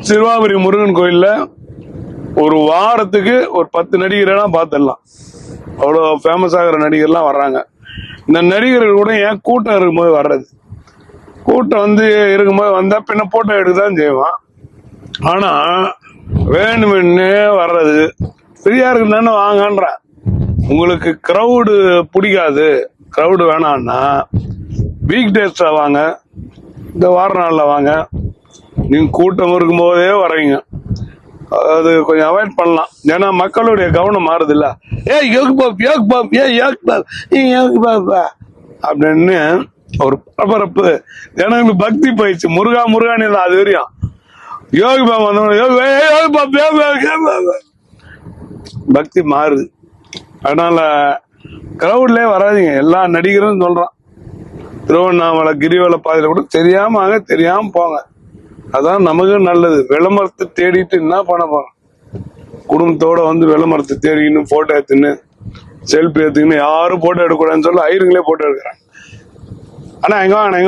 சிறுவாபுரி முருகன் கோயில்ல ஒரு வாரத்துக்கு ஒரு 10 நடிகரெல்லாம் பார்த்துடலாம். அவ்வளோ ஃபேமஸ் ஆகிற நடிகர்லாம் வர்றாங்க. இந்த நடிகர்கள் கூட ஏன் கூட்டம் இருக்கும்போது வர்றது, கூட்டம் இருக்கும்போது வந்தா பின்ன போட்டோ எடுக்கதான் செய்வான். ஆனா வேணுமென்னு வர்றது, ஃப்ரீயா இருக்குன்னு வாங்கன்றான். உங்களுக்கு கிரௌடு பிடிக்காது, கிரௌடு வேணான்னா வீக் டேஸ்ல வாங்க, இந்த வார நாள்ல வாங்க. நீங்க கூட்டம் இருக்கும் போதே வர்றீங்க, அது கொஞ்சம் அவாய்ட் பண்ணலாம். ஏன்னா மக்களுடைய கவனம் மாறுது இல்ல. யோக் பாப் அப்படின்னு ஒரு பரபரப்பு ஜனங்களுக்கு பக்தி போயிடுச்சு. முருகா முருகானு அது வரையும் யோகி பாபா பக்தி மாறுது. அதனால கிரௌட்லயே வராதிங்க. எல்லா நடிகரும் சொல்றான், திருவண்ணாமலை கிரிவல பாதையில கூட தெரியாம வாங்க, தெரியாம போங்க. அதான் நமக்கு நல்லது. விளம்பரத்தை தேடிட்டு என்ன பண்ண போறோம்? குடும்பத்தோட விளம்பரத்தை தேடின்னு போட்டோ எடுத்துன்னு செல்ஃபி எடுத்துக்கின்னு யாரும் போட்டோ எடுக்கக்கூடாதுன்னு சொல்லி ஐயருங்களே போட்டோ எடுக்கிறாங்க. ஆனா எங்க வாங்க